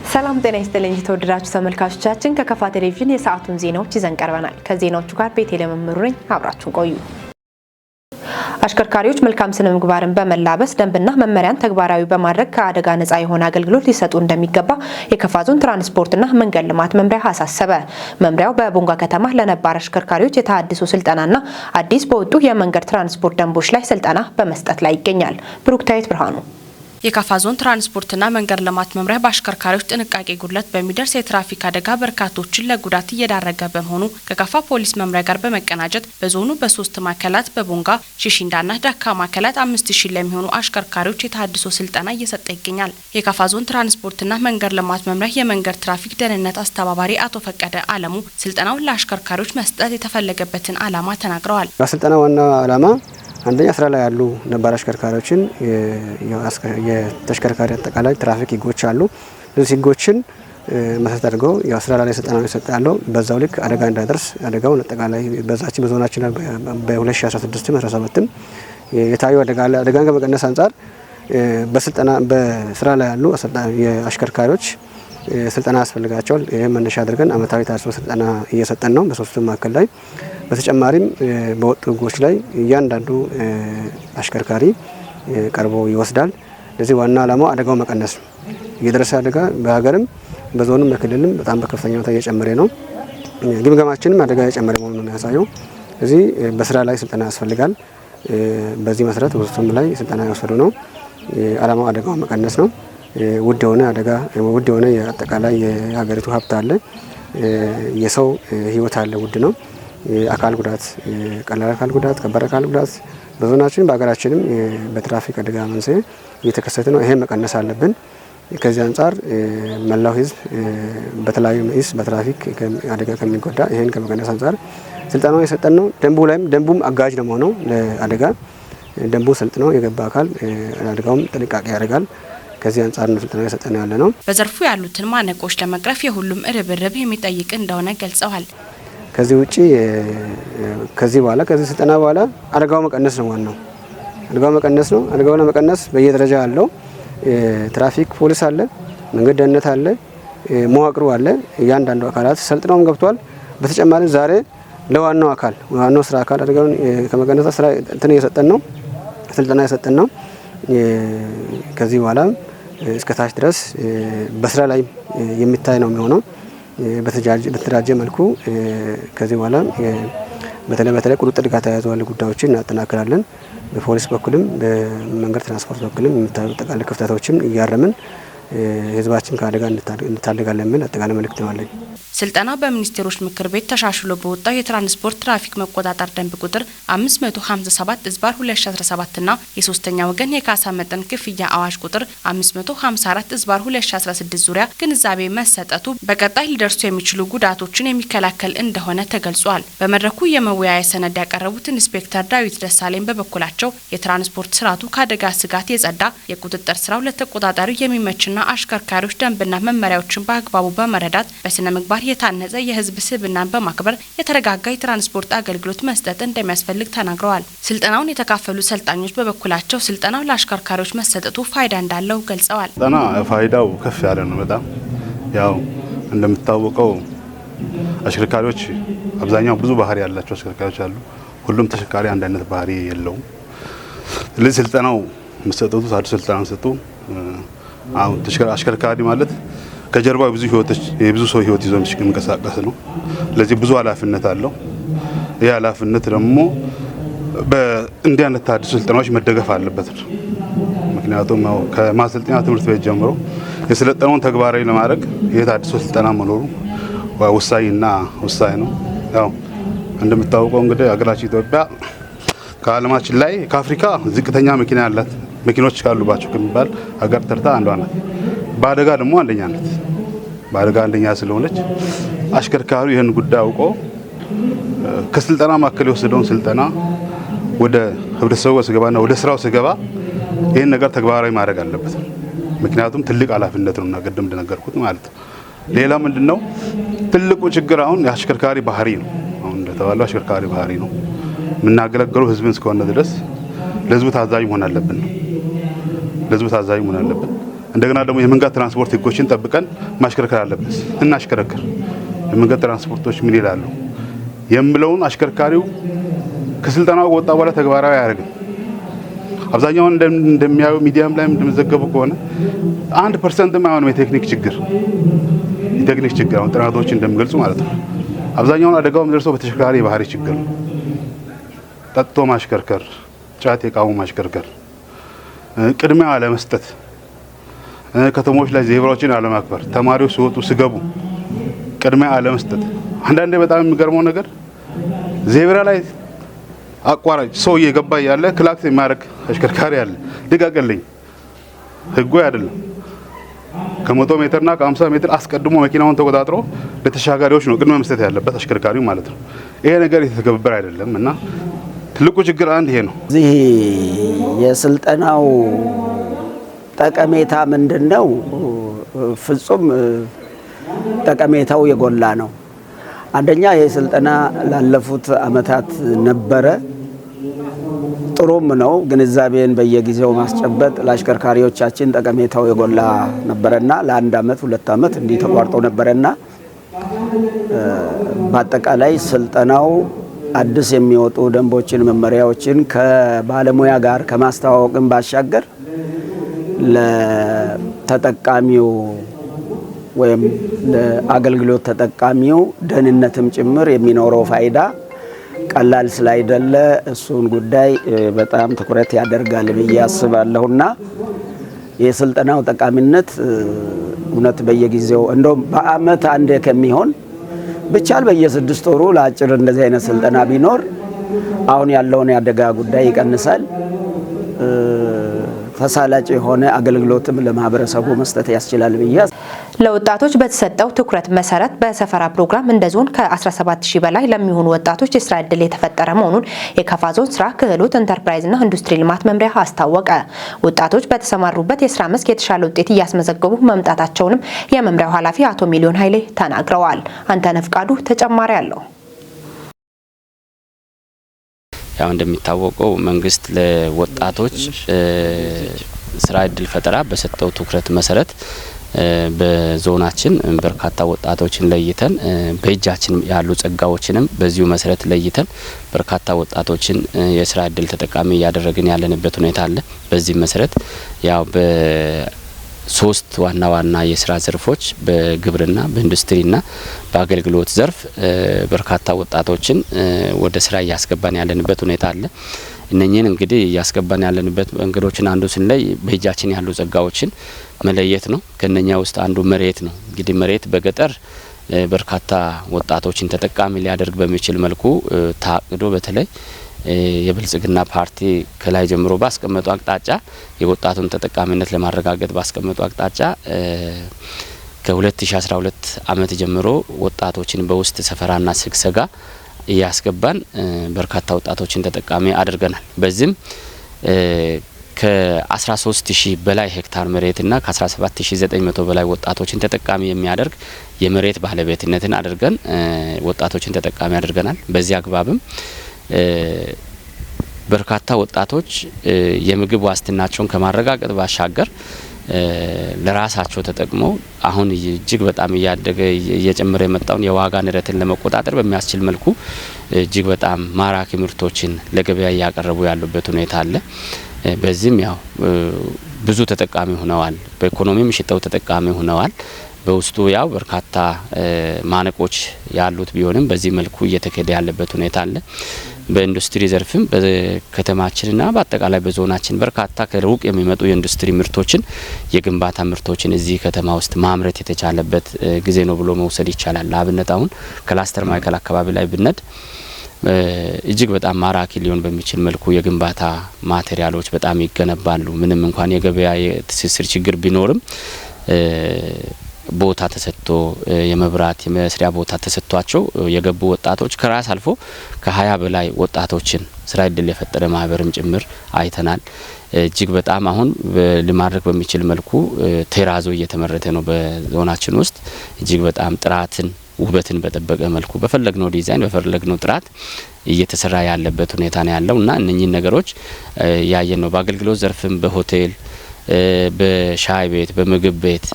ሰላም ጤና ይስጥልኝ ተወደዳችሁ ተመልካቾቻችን ከከፋ ቴሌቪዥን የሰዓቱን ዜናዎች ይዘን ቀርበናል። ከዜናዎቹ ጋር ቤቴልሔም መምሩ ነኝ። አብራችሁን ቆዩ። አሽከርካሪዎች መልካም ስነ ምግባርን በመላበስ ደንብና መመሪያን ተግባራዊ በማድረግ ከአደጋ ነፃ የሆነ አገልግሎት ሊሰጡ እንደሚገባ የከፋ ዞን ትራንስፖርትና መንገድ ልማት መምሪያ አሳሰበ። መምሪያው በቦንጋ ከተማ ለነባር አሽከርካሪዎች የተሃድሶ ስልጠናና አዲስ በወጡ የመንገድ ትራንስፖርት ደንቦች ላይ ስልጠና በመስጠት ላይ ይገኛል። ብሩክታይት ብርሃኑ የከፋ ዞን ትራንስፖርትና መንገድ ልማት መምሪያ በአሽከርካሪዎች ጥንቃቄ ጉድለት በሚደርስ የትራፊክ አደጋ በርካቶችን ለጉዳት እየዳረገ በመሆኑ ከከፋ ፖሊስ መምሪያ ጋር በመቀናጀት በዞኑ በሶስት ማዕከላት በቦንጋ ሺሺንዳና ዳካ ማዕከላት 5000 ለሚሆኑ አሽከርካሪዎች የተሃድሶ ስልጠና እየሰጠ ይገኛል። የከፋ ዞን ትራንስፖርትና መንገድ ልማት መምሪያ የመንገድ ትራፊክ ደህንነት አስተባባሪ አቶ ፈቀደ አለሙ ስልጠናውን ለአሽከርካሪዎች መስጠት የተፈለገበትን ዓላማ ተናግረዋል። ስልጠናው ዋና ዓላማ አንደኛ ስራ ላይ ያሉ ነባር አሽከርካሪዎችን የተሽከርካሪ አጠቃላይ ትራፊክ ህጎች አሉ። እነዚህ ህጎችን መሰረት አድርገው ያው ስራ ላይ ስልጠና ይሰጣሉ። በዛው ልክ አደጋ እንዳይደርስ አደጋውን አጠቃላይ በዛችን በዞናችን በ2016 17 የታዩ አደጋን ከመቀነስ አንጻር በስራ ላይ ያሉ የአሽከርካሪዎች ስልጠና ያስፈልጋቸዋል። ይሄ መነሻ አድርገን አመታዊ ተሃድሶ ስልጠና እየሰጠን ነው በሶስቱም ማዕከል ላይ። በተጨማሪም በወጡ ህጎች ላይ እያንዳንዱ አሽከርካሪ ቀርቦ ይወስዳል። ለዚህ ዋና ዓላማው አደጋው መቀነስ ነው። የደረሰ አደጋ በሀገርም በዞንም በክልልም በጣም በከፍተኛ ሁኔታ እየጨመረ ነው። ግምገማችንም አደጋ እየጨመረ መሆኑን ነው የሚያሳየው። እዚህ በስራ ላይ ስልጠና ያስፈልጋል። በዚህ መሰረት በሶስቱም ላይ ስልጠና ያወሰዱ ነው። ዓላማው አደጋው መቀነስ ነው። ውድ የሆነ የአጠቃላይ የሀገሪቱ ሀብት አለ። የሰው ህይወት አለ፣ ውድ ነው። አካል ጉዳት፣ ቀላል አካል ጉዳት፣ ከባድ አካል ጉዳት በዞናችን በሀገራችንም በትራፊክ አደጋ መንስኤ እየተከሰተ ነው። ይሄ መቀነስ አለብን። ከዚህ አንጻር መላው ህዝብ በተለያዩ ምዕስ በትራፊክ አደጋ ከሚጎዳ ይሄን ከመቀነስ አንጻር ስልጠናው የሰጠን ነው። ደንቡም አጋዥ ነው ሆነው ለአደጋ ደንቡ ሰልጥነው የገባ አካል አደጋውም ጥንቃቄ ያደርጋል። ከዚህ አንጻር ነው ስልጠና የሰጠን ያለ ነው። በዘርፉ ያሉትን ማነቆች ለመቅረፍ የሁሉም ርብርብ የሚጠይቅ እንደሆነ ገልጸዋል። ከዚህ ውጪ ከዚህ ስልጠና በኋላ አደጋው መቀነስ ነው ዋናው። አደጋው መቀነስ ነው። አደጋውን ለመቀነስ በየደረጃ ያለው ትራፊክ ፖሊስ አለ፣ መንገድ ደህንነት አለ፣ መዋቅሩ አለ። እያንዳንዱ አካላት ሰልጥነውም ገብቷል። በተጨማሪ ዛሬ ለዋናው ስራ አካል አደጋውን ከመቀነስ ስራ ስልጠና የሰጠን ነው። ከዚህ በኋላ እስከ ታች ድረስ በስራ ላይ የሚታይ ነው የሚሆነው። በተደራጀ መልኩ ከዚህ በኋላ በተለይ ቁጥጥር ጋር ተያይዞ ያሉ ጉዳዮችን እናጠናክራለን። በፖሊስ በኩልም በመንገድ ትራንስፖርት በኩልም የሚታዩ አጠቃላይ ክፍተቶችን እያረምን ህዝባችን ከአደጋ እንታደጋለን የሚል አጠቃላይ መልእክት ነው አለኝ። ስልጠናው በሚኒስቴሮች ምክር ቤት ተሻሽሎ በወጣው የትራንስፖርት ትራፊክ መቆጣጠር ደንብ ቁጥር 557/2017 እና የሶስተኛ ወገን የካሳ መጠን ክፍያ አዋጅ ቁጥር 554/2016 ዙሪያ ግንዛቤ መሰጠቱ በቀጣይ ሊደርሱ የሚችሉ ጉዳቶችን የሚከላከል እንደሆነ ተገልጿል። በመድረኩ የመወያያ ሰነድ ያቀረቡት ኢንስፔክተር ዳዊት ደሳለኝ በበኩላቸው የትራንስፖርት ስርዓቱ ከአደጋ ስጋት የጸዳ የቁጥጥር ስራው ለተቆጣጣሪው የሚመችና አሽከርካሪዎች ደንብና መመሪያዎችን በአግባቡ በመረዳት በስነ ምግባር የታነጸ የህዝብ ስብናን በማክበር የተረጋጋ የትራንስፖርት አገልግሎት መስጠት እንደሚያስፈልግ ተናግረዋል። ስልጠናውን የተካፈሉ ሰልጣኞች በበኩላቸው ስልጠናው ለአሽከርካሪዎች መሰጠቱ ፋይዳ እንዳለው ገልጸዋል። ስልጠና ፋይዳው ከፍ ያለ ነው። በጣም ያው እንደምታወቀው አሽከርካሪዎች አብዛኛው ብዙ ባህሪ ያላቸው አሽከርካሪዎች አሉ። ሁሉም ተሽከርካሪ አንድ አይነት ባህሪ የለውም። ስለዚህ ስልጠናው መሰጠቱ ታድሶ ስልጠና ሰጡ አሁን አሽከርካሪ ማለት ከጀርባው የብዙ ሰው ህይወት ይዞ የሚንቀሳቀስ ነው። ለዚህ ብዙ ኃላፊነት አለው። ይህ ኃላፊነት ደግሞ በእንዲህ አይነት ታድሶ ስልጠናዎች መደገፍ አለበት። ምክንያቱም ከማሰልጠኛ ትምህርት ቤት ጀምሮ የሰለጠነውን ተግባራዊ ለማድረግ የታድሶ ስልጠና መኖሩ ወሳኝ ነው። ያው እንደምታውቀው እንግዲህ ሀገራችን ኢትዮጵያ ከዓለማችን ላይ ከአፍሪካ ዝቅተኛ መኪኖች ካሉባቸው ከሚባል ሀገር ተርታ አንዷ ናት። በአደጋ ደግሞ አንደኛ ናት። በአደጋ አንደኛ ስለሆነች አሽከርካሪው ይህን ጉዳይ አውቆ ከስልጠና ማዕከል የወሰደውን ስልጠና ወደ ህብረተሰቡ ሲገባና ወደ ስራው ሲገባ ይህን ነገር ተግባራዊ ማድረግ አለበት። ምክንያቱም ትልቅ ኃላፊነት ነውና ቅድም እንደነገርኩት ማለት ነው። ሌላ ምንድነው ትልቁ ችግር አሁን የአሽከርካሪ ባህሪ ነው። አሁን እንደተባለው አሽከርካሪ ባህሪ ነው። የምናገለግለው ህዝብን እስከሆነ ድረስ ለህዝቡ ታዛዥ መሆን አለብን። እንደገና ደግሞ የመንገድ ትራንስፖርት ህጎችን ጠብቀን ማሽከርከር አለበት። እናሽከረክር የመንገድ ትራንስፖርቶች ምን ይላሉ የምለውን አሽከርካሪው ከስልጠናው ወጣ በኋላ ተግባራዊ አያደርግም። አብዛኛውን እንደሚያዩ ሚዲያም ላይ እንደምዘገቡ ከሆነ 1% የማይሆነው የቴክኒክ ችግር አሁን ጥናቶች እንደሚገልጹ ማለት ነው። አብዛኛውን አደጋው የሚደርሰው በተሽከርካሪ የባህሪ ችግር ነው። ጠጥቶ ማሽከርከር፣ ጫት የቃሙ ማሽከርከር፣ ቅድሚያ አለመስጠት፣ ከተሞች ላይ ዜብራዎችን አለማክበር፣ ተማሪዎች ሲወጡ ሲገቡ ቅድሚያ አለመስጠት። አንዳንዴ በጣም የሚገርመው ነገር ዜብራ ላይ አቋራጭ ሰው እየገባ ያለ ክላክስ የሚያደርግ አሽከርካሪ አለ። ልቀቅልኝ ህጉ አይደለም። ከ100 ሜትርና ከ50 ሜትር አስቀድሞ መኪናውን ተቆጣጥሮ ለተሻጋሪዎች ነው ቅድመ መስጠት ያለበት አሽከርካሪው ማለት ነው። ይሄ ነገር የተተገበረ አይደለም እና ትልቁ ችግር አንድ ይሄ ነው። እዚህ የስልጠናው ጠቀሜታ ምንድነው? ፍጹም ጠቀሜታው የጎላ ነው። አንደኛ የስልጠና ላለፉት አመታት ነበረ፣ ጥሩም ነው። ግንዛቤን በየጊዜው ማስጨበጥ ለአሽከርካሪዎቻችን ጠቀሜታው የጎላ ነበረና ለአንድ አመት 2 አመት እንዲህ ተቋርጦ ነበረና በአጠቃላይ ስልጠናው አዲስ የሚወጡ ደንቦችን፣ መመሪያዎችን ከባለሙያ ጋር ከማስተዋወቅን ባሻገር ለተጠቃሚው ወይም ለአገልግሎት ተጠቃሚው ደህንነትም ጭምር የሚኖረው ፋይዳ ቀላል ስላይደለ እሱን ጉዳይ በጣም ትኩረት ያደርጋል ብዬ አስባለሁና የስልጠናው ጠቃሚነት እውነት በየጊዜው እንደውም በአመት አንዴ ከሚሆን ብቻል በየ6 ወሩ ለአጭር እንደዚህ አይነት ስልጠና ቢኖር አሁን ያለውን ያደጋ ጉዳይ ይቀንሳል። ተሳላጭ የሆነ አገልግሎትም ለማህበረሰቡ መስጠት ያስችላል ብዬ ለወጣቶች በተሰጠው ትኩረት መሰረት በሰፈራ ፕሮግራም እንደ ዞን ከ17000 በላይ ለሚሆኑ ወጣቶች የስራ ዕድል የተፈጠረ መሆኑን የከፋ ዞን ስራ ክህሎት ኢንተርፕራይዝና ኢንዱስትሪ ልማት መምሪያ አስታወቀ። ወጣቶች በተሰማሩበት የስራ መስክ የተሻለ ውጤት እያስመዘገቡ መምጣታቸውንም የመምሪያው ኃላፊ አቶ ሚሊዮን ኃይሌ ተናግረዋል። አንተነህ ፍቃዱ ተጨማሪ አለው። ያው እንደሚታወቀው መንግስት ለወጣቶች ስራ ዕድል ፈጠራ በሰጠው ትኩረት መሰረት በዞናችን በርካታ ወጣቶችን ለይተን በእጃችን ያሉ ጸጋዎችንም በዚሁ መሰረት ለይተን በርካታ ወጣቶችን የስራ ዕድል ተጠቃሚ ያደረግን ያለንበት ሁኔታ አለ። በዚህ መሰረት ያው በ3 ዋና የስራ ዘርፎች በግብርና፣ በኢንዱስትሪና በአገልግሎት ዘርፍ በርካታ ወጣቶችን ወደ ስራ እያስገባን ያለንበት ሁኔታ አለ። እነኚህን እንግዲህ እያስገባን ያለንበት መንገዶችን አንዱ ስንለይ በእጃችን ያሉ ጸጋዎችን መለየት ነው። ከነኛ ውስጥ አንዱ መሬት ነው። እንግዲህ መሬት በገጠር በርካታ ወጣቶችን ተጠቃሚ ሊያደርግ በሚችል መልኩ ታቅዶ በተለይ የብልጽግና ፓርቲ ከላይ ጀምሮ ባስቀመጡ አቅጣጫ የወጣቱን ተጠቃሚነት ለማረጋገጥ ባስቀመጡ አቅጣጫ ከ2012 ዓመት ጀምሮ ወጣቶችን በውስጥ ሰፈራና ስግሰጋ እያስገባን በርካታ ወጣቶችን ተጠቃሚ አድርገናል። በዚህም ከ13000 በላይ ሄክታር መሬትና ከ17900 በላይ ወጣቶችን ተጠቃሚ የሚያደርግ የመሬት ባለቤትነትን አድርገን ወጣቶችን ተጠቃሚ አድርገናል። በዚህ አግባብም በርካታ ወጣቶች የምግብ ዋስትናቸውን ከማረጋገጥ ባሻገር ለራሳቸው ተጠቅመው አሁን እጅግ በጣም እያደገ እየጨመረ የመጣውን የዋጋ ንረትን ለመቆጣጠር በሚያስችል መልኩ እጅግ በጣም ማራኪ ምርቶችን ለገበያ እያቀረቡ ያሉበት ሁኔታ አለ። በዚህም ያው ብዙ ተጠቃሚ ሆነዋል። በኢኮኖሚም ሽጠው ተጠቃሚ ሆነዋል። በውስጡ ያው በርካታ ማነቆች ያሉት ቢሆንም በዚህ መልኩ እየተከደ ያለበት ሁኔታ አለ። በኢንዱስትሪ ዘርፍም በከተማችንና በአጠቃላይ በዞናችን በርካታ ከሩቅ የሚመጡ የኢንዱስትሪ ምርቶችን የግንባታ ምርቶችን እዚህ ከተማ ውስጥ ማምረት የተቻለበት ጊዜ ነው ብሎ መውሰድ ይቻላል። ለአብነት አሁን ክላስተር ማዕከል አካባቢ ላይ ብነድ እጅግ በጣም ማራኪ ሊሆን በሚችል መልኩ የግንባታ ማቴሪያሎች በጣም ይገነባሉ። ምንም እንኳን የገበያ የትስስር ችግር ቢኖርም ቦታ ተሰጥቶ የመብራት የመስሪያ ቦታ ተሰጥቷቸው የገቡ ወጣቶች ከራስ አልፎ ከ20 በላይ ወጣቶችን ስራ ዕድል የፈጠረ ማህበርም ጭምር አይተናል። እጅግ በጣም አሁን ለማድረግ በሚችል መልኩ ቴራዞ እየተመረተ ነው በዞናችን ውስጥ እጅግ በጣም ጥራትን ውበትን በጠበቀ መልኩ በፈለግነው ዲዛይን በፈለግነው ጥራት እየተሰራ ያለበት ሁኔታ ነው ያለውና እነኚህ ነገሮች ያየን ነው። በአገልግሎት ዘርፍም በሆቴል በሻይ ቤት፣ በምግብ ቤት፣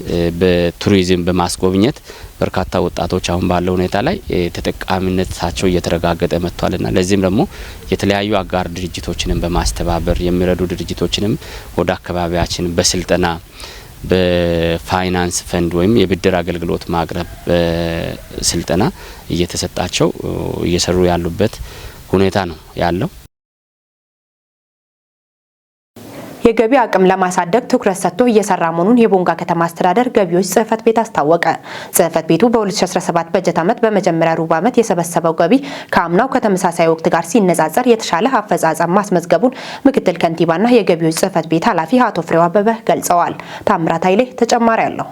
በቱሪዝም በማስጎብኘት በርካታ ወጣቶች አሁን ባለው ሁኔታ ላይ ተጠቃሚነታቸው እየተረጋገጠ መጥቷልና ለዚህም ደግሞ የተለያዩ አጋር ድርጅቶችንም በማስተባበር የሚረዱ ድርጅቶችንም ወደ አካባቢያችን በስልጠና በፋይናንስ ፈንድ ወይም የብድር አገልግሎት ማቅረብ ስልጠና እየተሰጣቸው እየሰሩ ያሉበት ሁኔታ ነው ያለው። የገቢ አቅም ለማሳደግ ትኩረት ሰጥቶ እየሰራ መሆኑን የቦንጋ ከተማ አስተዳደር ገቢዎች ጽህፈት ቤት አስታወቀ። ጽህፈት ቤቱ በ2017 በጀት ዓመት በመጀመሪያ ሩብ ዓመት የሰበሰበው ገቢ ከአምናው ከተመሳሳይ ወቅት ጋር ሲነጻጸር የተሻለ አፈጻጸም ማስመዝገቡን ምክትል ከንቲባና የገቢዎች ጽህፈት ቤት ኃላፊ አቶ ፍሬው አበበ ገልጸዋል። ታምራት ኃይሌ ተጨማሪ አለው።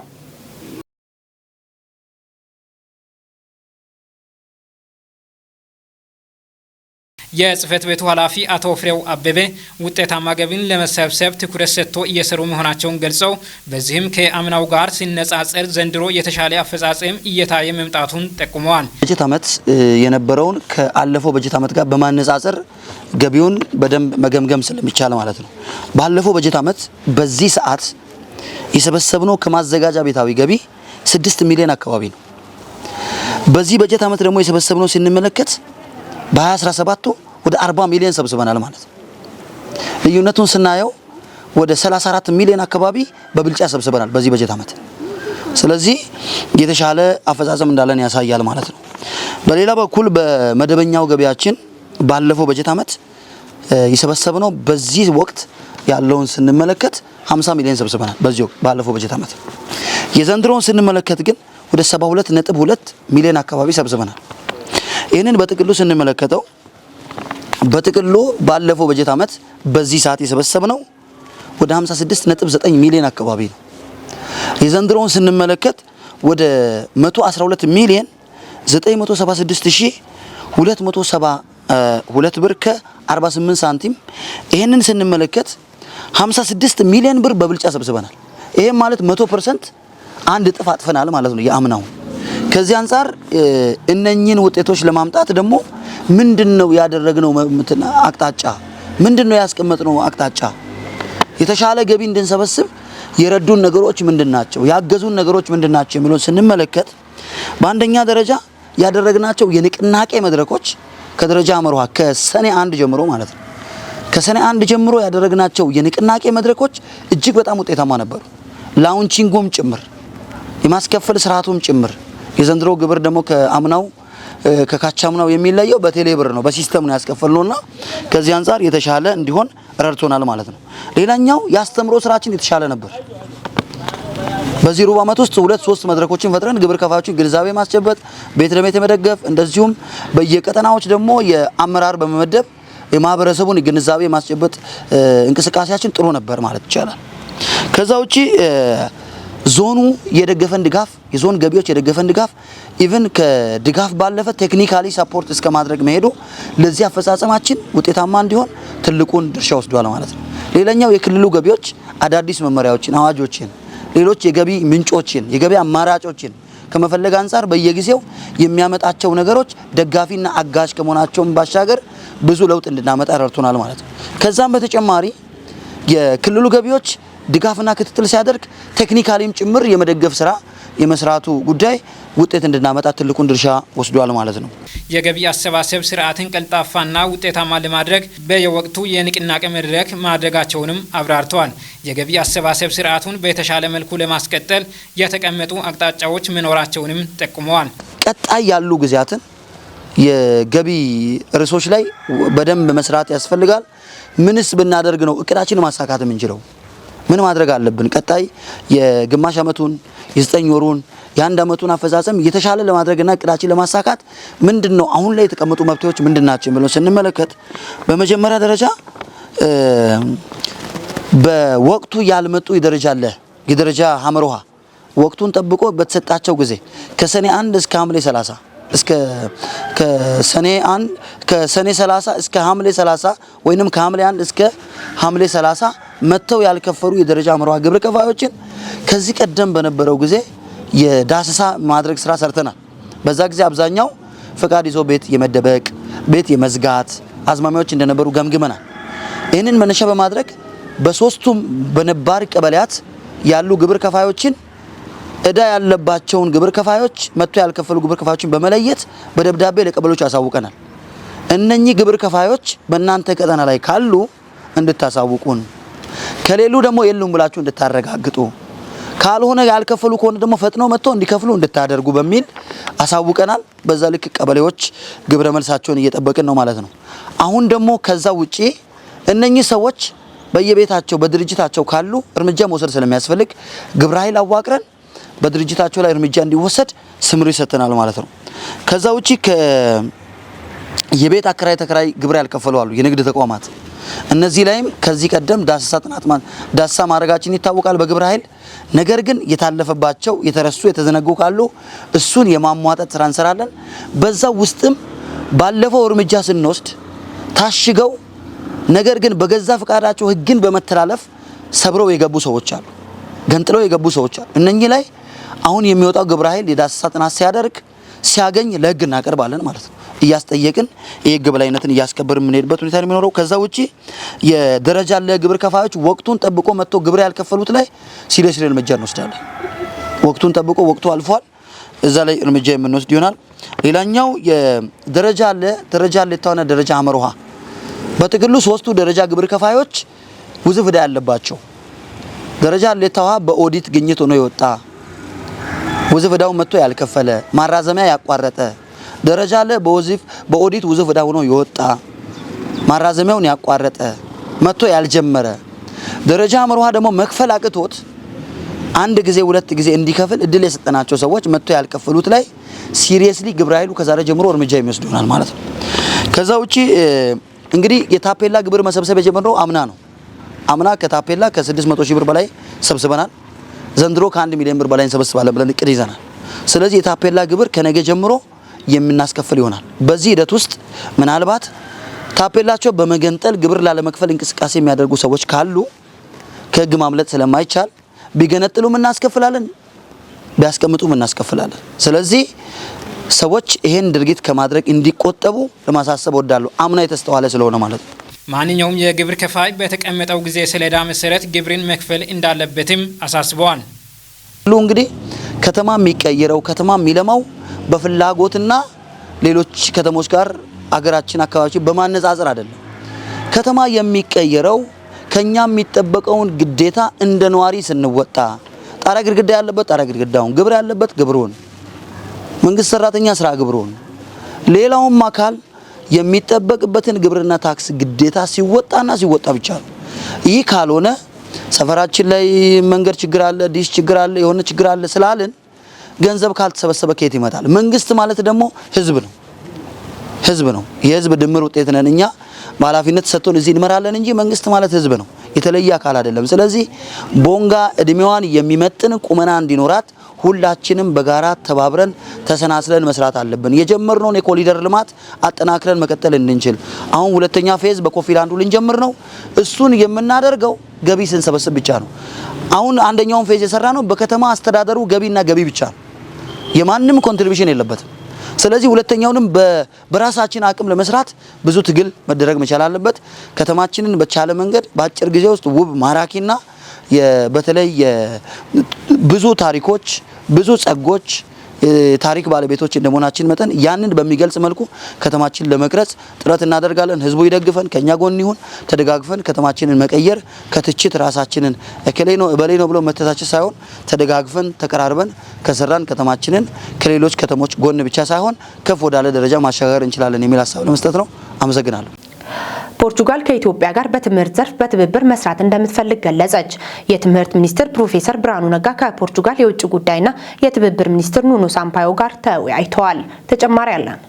የጽህፈት ቤቱ ኃላፊ አቶ ፍሬው አበበ ውጤታማ ገቢን ለመሰብሰብ ትኩረት ሰጥቶ እየሰሩ መሆናቸውን ገልጸው በዚህም ከአምናው ጋር ሲነጻጸር ዘንድሮ የተሻለ አፈጻጸም እየታየ መምጣቱን ጠቁመዋል። በጀት ዓመት የነበረውን ከአለፈው በጀት ዓመት ጋር በማነጻጸር ገቢውን በደንብ መገምገም ስለሚቻል ማለት ነው። ባለፈው በጀት ዓመት በዚህ ሰዓት የሰበሰብነው ከማዘጋጃ ቤታዊ ገቢ 6 ሚሊዮን አካባቢ ነው። በዚህ በጀት ዓመት ደግሞ የሰበሰብነው ስንመለከት በ2017 ወደ 40 ሚሊዮን ሰብስበናል ማለት ነው። ልዩነቱን ስናየው ወደ 34 ሚሊዮን አካባቢ በብልጫ ሰብስበናል በዚህ በጀት ዓመት። ስለዚህ የተሻለ አፈጻጸም እንዳለን ያሳያል ማለት ነው። በሌላ በኩል በመደበኛው ገቢያችን ባለፈው በጀት ዓመት የሰበሰብነው በዚህ ወቅት ያለውን ስንመለከት 50 ሚሊዮን ሰብስበናል በዚህ ወቅት ባለፈው በጀት ዓመት። የዘንድሮውን ስንመለከት ግን ወደ 72.2 ሚሊዮን አካባቢ ሰብስበናል። ይህንን በጥቅሉ ስንመለከተው በጥቅሉ ባለፈው በጀት ዓመት በዚህ ሰዓት የሰበሰብነው ወደ 56.9 ሚሊዮን አካባቢ ነው። የዘንድሮውን ስንመለከት ወደ 112 ሚሊዮን 976272 ብር ከ48 ሳንቲም። ይህንን ስንመለከት 56 ሚሊዮን ብር በብልጫ ሰብስበናል። ይሄም ማለት 100% አንድ እጥፍ አጥፈናል ማለት ነው የአምናው። ከዚህ አንፃር እነኚህን ውጤቶች ለማምጣት ደግሞ ምንድነው ያደረግነው አቅጣጫ፣ ምንድነው ያስቀመጥነው አቅጣጫ፣ የተሻለ ገቢ እንድንሰበስብ የረዱን ነገሮች ምንድናቸው፣ ያገዙን ነገሮች ምንድናቸው የሚለውን ስንመለከት በአንደኛ ደረጃ ያደረግናቸው የንቅናቄ መድረኮች ከደረጃ አመርሃ ከሰኔ 1 ጀምሮ ማለት ነው። ከሰኔ 1 ጀምሮ ያደረግናቸው የንቅናቄ መድረኮች እጅግ በጣም ውጤታማ ነበሩ። ላውንቺንጉም ጭምር የማስከፈል ስርዓቱም ጭምር። የዘንድሮ ግብር ደግሞ ከአምናው ከካቻምናው የሚለየው በቴሌ ብር ነው፣ በሲስተም ነው ያስከፈልነውና ከዚህ አንፃር የተሻለ እንዲሆን ረድቶናል ማለት ነው። ሌላኛው ያስተምሮ ስራችን የተሻለ ነበር። በዚህ ሩብ ዓመት ውስጥ 2-3 መድረኮችን ፈጥረን ግብር ከፋዮችን ግንዛቤ ማስጨበጥ፣ ቤት ለቤት መደገፍ፣ እንደዚሁም በየቀጠናዎች ደግሞ የአመራር በመመደብ የማህበረሰቡን ግንዛቤ ማስጨበጥ እንቅስቃሴያችን ጥሩ ነበር ማለት ይቻላል። ከዛ ውጪ ዞኑ የደገፈን ድጋፍ፣ የዞን ገቢዎች የደገፈን ድጋፍ ኢቭን ከድጋፍ ባለፈ ቴክኒካሊ ሰፖርት እስከ ማድረግ መሄዱ ለዚህ አፈጻጸማችን ውጤታማ እንዲሆን ትልቁን ድርሻ ወስዷል ማለት ነው። ሌላኛው የክልሉ ገቢዎች አዳዲስ መመሪያዎችን፣ አዋጆችን፣ ሌሎች የገቢ ምንጮችን፣ የገቢ አማራጮችን ከመፈለግ አንፃር በየጊዜው የሚያመጣቸው ነገሮች ደጋፊና አጋዥ ከመሆናቸውም ባሻገር ብዙ ለውጥ እንድናመጣ ረድቶናል ማለት ነው። ከዛም በተጨማሪ የክልሉ ገቢዎች ድጋፍና ክትትል ሲያደርግ ቴክኒካሊም ጭምር የመደገፍ ስራ የመስራቱ ጉዳይ ውጤት እንድናመጣ ትልቁን ድርሻ ወስዷል ማለት ነው። የገቢ አሰባሰብ ስርዓትን ቀልጣፋና ውጤታማ ለማድረግ በየወቅቱ የንቅናቄ መድረክ ማድረጋቸውንም አብራርተዋል። የገቢ አሰባሰብ ስርዓቱን በተሻለ መልኩ ለማስቀጠል የተቀመጡ አቅጣጫዎች መኖራቸውንም ጠቁመዋል። ቀጣይ ያሉ ጊዜያትን የገቢ ርዕሶች ላይ በደንብ መስራት ያስፈልጋል። ምንስ ብናደርግ ነው እቅዳችንን ማሳካት የምንችለው? ምን ማድረግ አለብን? ቀጣይ የግማሽ ዓመቱን የ9 ወሩን የ1 ዓመቱን አፈጻጸም የተሻለ ለማድረግና እቅዳችን ለማሳካት ምንድነው አሁን ላይ የተቀመጡ መብቶች ምንድናቸው ብለን ስንመለከት በመጀመሪያ ደረጃ በወቅቱ ያልመጡ የደረጃ ሀመሮሃ ወቅቱን ጠብቆ በተሰጣቸው ጊዜ ከሰኔ 1 እስከ ሐምሌ 30 ከሰኔ 30 እስከ ሐምሌ 30 ወይንም ከሐምሌ 1 እስከ ሐምሌ 30 መተው ያልከፈሉ የደረጃ አመራር ግብር ከፋዮችን ከዚህ ቀደም በነበረው ጊዜ የዳሰሳ ማድረግ ስራ ሰርተናል። በዛ ጊዜ አብዛኛው ፈቃድ ይዞ ቤት የመደበቅ ቤት የመዝጋት አዝማሚያዎች እንደነበሩ ገምግመናል። ይህንን መነሻ በማድረግ በሶስቱም በነባር ቀበሌያት ያሉ ግብር ከፋዮችን እዳ ያለባቸውን ግብር ከፋዮች መጥቶ ያልከፈሉ ግብር ከፋዮችን በመለየት በደብዳቤ ለቀበሌዎች አሳውቀናል። እነኚህ ግብር ከፋዮች በእናንተ ቀጠና ላይ ካሉ እንድታሳውቁን፣ ከሌሉ ደግሞ የሉም ብላችሁ እንድታረጋግጡ፣ ካልሆነ ያልከፈሉ ከሆነ ደግሞ ፈጥኖ መጥቶ እንዲከፍሉ እንድታደርጉ በሚል አሳውቀናል። በዛ ልክ ቀበሌዎች ግብረ መልሳቸውን እየጠበቅን ነው ማለት ነው። አሁን ደግሞ ከዛ ውጪ እነኚህ ሰዎች በየቤታቸው በድርጅታቸው ካሉ እርምጃ መውሰድ ስለሚያስፈልግ ግብረ ኃይል አዋቅረን በድርጅታቸው ላይ እርምጃ እንዲወሰድ ስምሪት ሰጥተናል ማለት ነው። ከዛ ውጪ የቤት አከራይ ተከራይ ግብር ያልከፈሉ አሉ፣ የንግድ ተቋማት። እነዚህ ላይም ከዚህ ቀደም ዳሰሳ ማድረጋችን ይታወቃል በግብረ ኃይል። ነገር ግን የታለፈባቸው የተረሱ የተዘነጉ ካሉ እሱን የማሟጠጥ ስራ እንሰራለን። በዛ ውስጥም ባለፈው እርምጃ ስንወስድ ታሽገው ነገር ግን በገዛ ፍቃዳቸው ሕግን በመተላለፍ ሰብረው የገቡ ሰዎች አሉ፣ ገንጥለው የገቡ ሰዎች አሉ። እነኚህ ላይ አሁን የሚወጣው ግብረ ኃይል የዳሰሳ ጥናት ሲያገኝ ለሕግ እናቀርባለን ማለት ነው። እያስጠየቅን የሕግ በላይነትን እያስከበርን የምንሄድበት ሁኔታ ነው የሚኖረው። ከዛ ውጪ የደረጃ ለግብር ከፋዮች ወቅቱን ጠብቆ መጥቶ ግብር ያልከፈሉት ላይ ሲሪየስ እርምጃ እንወስዳለን። ወቅቱን ጠብቆ ወቅቱ አልፏል፣ እዛ ላይ እርምጃ የምንወስድ ይሆናል። ሌላኛው የደረጃ ለታውና ደረጃ አመርሃ በጥቅሉ ሶስቱ ደረጃ ግብር ከፋዮች ውዝፍ ዕዳ ያለባቸው። ደረጃ ለታው በኦዲት ግኝት ሆኖ የወጣ ውዝፍ ዕዳው መጥቶ ያልከፈለ ማራዘሚያ ያቋረጠ፣ ደረጃ ለ በኦዲት ውዝፍ ዕዳ ሆኖ የወጣ ማራዘሚያውን ያቋረጠ መጥቶ ያልጀመረ፣ ደረጃ አመርሃ ደግሞ መክፈል አቅቶት አንድ ጊዜ ሁለት ጊዜ እንዲከፍል እድል የሰጠናቸው ሰዎች መጥቶ ያልከፈሉት ላይ ሲሪየስሊ ግብረ ኃይሉ ከዛሬ ጀምሮ እርምጃ የሚወስድ ይሆናል ማለት ነው። ከዛ ውጪ እንግዲህ የታፔላ ግብር መሰብሰብ የጀመረው አምና ነው። አምና ከታፔላ ከ600 ሺህ ብር በላይ ሰብስበናል። ዘንድሮ ከ1 ሚሊዮን ብር በላይ እንሰበስባለን ብለን እቅድ ይዘናል። ስለዚህ የታፔላ ግብር ከነገ ጀምሮ የምናስከፍል ይሆናል። በዚህ ሂደት ውስጥ ምናልባት ታፔላቸው በመገንጠል ግብር ላለመክፈል እንቅስቃሴ የሚያደርጉ ሰዎች ካሉ ከሕግ ማምለጥ ስለማይቻል ቢገነጥሉም እናስከፍላለን፣ ቢያስቀምጡም እናስከፍላለን። ስለዚህ ሰዎች ይሄን ድርጊት ከማድረግ እንዲቆጠቡ ለማሳሰብ ወዳለሁ። አምና የተስተዋለ ስለሆነ ማለት ነው። ማንኛውም የግብር ከፋይ በተቀመጠው ጊዜ ሰሌዳ መሰረት ግብርን መክፈል እንዳለበትም አሳስበዋል። እንግዲህ ከተማ የሚቀየረው ከተማ የሚለማው በፍላጎትና ሌሎች ከተሞች ጋር አገራችን አካባቢዎች በማነጻጸር አይደለም። ከተማ የሚቀየረው ከኛ የሚጠበቀውን ግዴታ እንደ ነዋሪ ስንወጣ፣ ጣራ ግድግዳ ያለበት ጣራ ግድግዳውን፣ ግብር ያለበት ግብሩን፣ መንግስት ሰራተኛ ስራ ግብሩን፣ ሌላውም አካል የሚጠበቅበትን ግብርና ታክስ ግዴታ ሲወጣ ብቻ ነው። ይህ ካልሆነ ሰፈራችን ላይ መንገድ ችግር አለ፣ ዲሽ ችግር አለ፣ የሆነ ችግር አለ ስላልን ገንዘብ ካልተሰበሰበ ከየት ይመጣል? መንግስት ማለት ደግሞ ህዝብ ነው። የህዝብ ድምር ውጤት ነን እኛ። በኃላፊነት ሰጥቶን እዚህ እንመራለን እንጂ መንግስት ማለት ህዝብ ነው፣ የተለየ አካል አይደለም። ስለዚህ ቦንጋ እድሜዋን የሚመጥን ቁመና እንዲኖራት ሁላችንም በጋራ ተባብረን ተሰናስለን መስራት አለብን። የጀመርነውን የኮሪደር ልማት አጠናክረን መቀጠል እንድንችል አሁን ሁለተኛ ፌዝ በኮፊላንዱ ልንጀምር ነው። እሱን የምናደርገው ገቢ ስንሰበስብ ብቻ ነው። አሁን አንደኛውን ፌዝ የሰራ ነው በከተማ አስተዳደሩ ገቢና ገቢ ብቻ ነው፣ የማንም ኮንትሪቢዩሽን የለበትም። ስለዚህ ሁለተኛውንም በራሳችን አቅም ለመስራት ብዙ ትግል መደረግ መቻል አለበት። ከተማችንን በቻለ መንገድ በአጭር ጊዜ ውስጥ ውብ ማራኪና በተለይ ብዙ ታሪኮች ብዙ ጸጎች ታሪክ ባለቤቶች እንደመሆናችን መጠን ያንን በሚገልጽ መልኩ ከተማችን ለመቅረጽ ጥረት እናደርጋለን። ህዝቡ ይደግፈን፣ ከኛ ጎን ይሁን፣ ተደጋግፈን ከተማችንን መቀየር ከትችት ራሳችንን እከሌ ነው እበሌ ነው ብሎ መተታቸት ሳይሆን ተደጋግፈን ተቀራርበን ከሰራን ከተማችንን ከሌሎች ከተሞች ጎን ብቻ ሳይሆን ከፍ ወዳለ ደረጃ ማሻገር እንችላለን የሚል ሀሳብ ለመስጠት ነው። አመሰግናለሁ። ፖርቹጋል ከኢትዮጵያ ጋር በትምህርት ዘርፍ በትብብር መስራት እንደምትፈልግ ገለጸች። የትምህርት ሚኒስትር ፕሮፌሰር ብርሃኑ ነጋ ከፖርቹጋል የውጭ ጉዳይና የትብብር ሚኒስትር ኑኖ ሳምፓዮ ጋር ተወያይተዋል። ተጨማሪ አለን።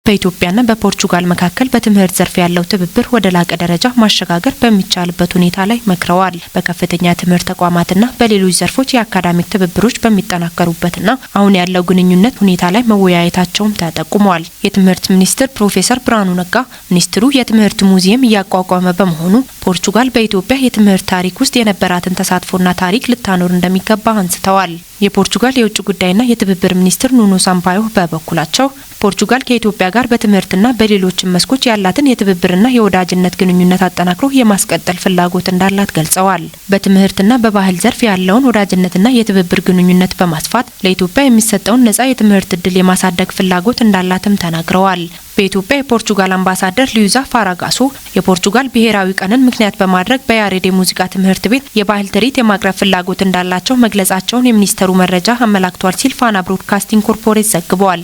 በኢትዮጵያና በፖርቹጋል መካከል በትምህርት ዘርፍ ያለው ትብብር ወደ ላቀ ደረጃ ማሸጋገር በሚቻልበት ሁኔታ ላይ መክረዋል። በከፍተኛ ትምህርት ተቋማትና በሌሎች ዘርፎች የአካዳሚክ ትብብሮች በሚጠናከሩበትና አሁን ያለው ግንኙነት ሁኔታ ላይ መወያየታቸውም ተጠቁሟል። የትምህርት ሚኒስትር ፕሮፌሰር ብርሃኑ ነጋ ሚኒስትሩ የትምህርት ሙዚየም እያቋቋመ በመሆኑ ፖርቹጋል በኢትዮጵያ የትምህርት ታሪክ ውስጥ የነበራትን ተሳትፎና ታሪክ ልታኖር እንደሚገባ አንስተዋል። የፖርቹጋል የውጭ ጉዳይና የትብብር ሚኒስትር ኑኖ ሳምፓዮ በበኩላቸው ፖርቹጋል ከኢትዮጵያ ጋር በትምህርትና በሌሎች መስኮች ያላትን የትብብርና የወዳጅነት ግንኙነት አጠናክሮ የማስቀጠል ፍላጎት እንዳላት ገልጸዋል። በትምህርትና በባህል ዘርፍ ያለውን ወዳጅነትና የትብብር ግንኙነት በማስፋት ለኢትዮጵያ የሚሰጠውን ነጻ የትምህርት እድል የማሳደግ ፍላጎት እንዳላትም ተናግረዋል። በኢትዮጵያ የፖርቹጋል አምባሳደር ሉዊዛ ፋራጋሶ የፖርቹጋል ብሔራዊ ቀንን ምክንያት በማድረግ በያሬድ የሙዚቃ ትምህርት ቤት የባህል ትርኢት የማቅረብ ፍላጎት እንዳላቸው መግለጻቸውን የሚኒስተሩ መረጃ አመላክቷል ሲል ፋና ብሮድካስቲንግ ኮርፖሬት ዘግቧል።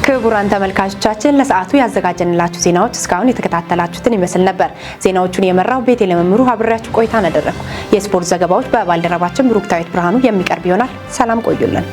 ክቡራን ተመልካቾቻችን ለሰዓቱ ያዘጋጀንላችሁ ዜናዎች እስካሁን የተከታተላችሁትን ይመስል ነበር። ዜናዎቹን የመራው ቤቴሌም መምሩ አብሬያችሁ ቆይታ አደረኩ። የስፖርት ዘገባዎች በባልደረባችን ብሩክታዊት ብርሃኑ የሚቀርብ ይሆናል። ሰላም ቆዩልን።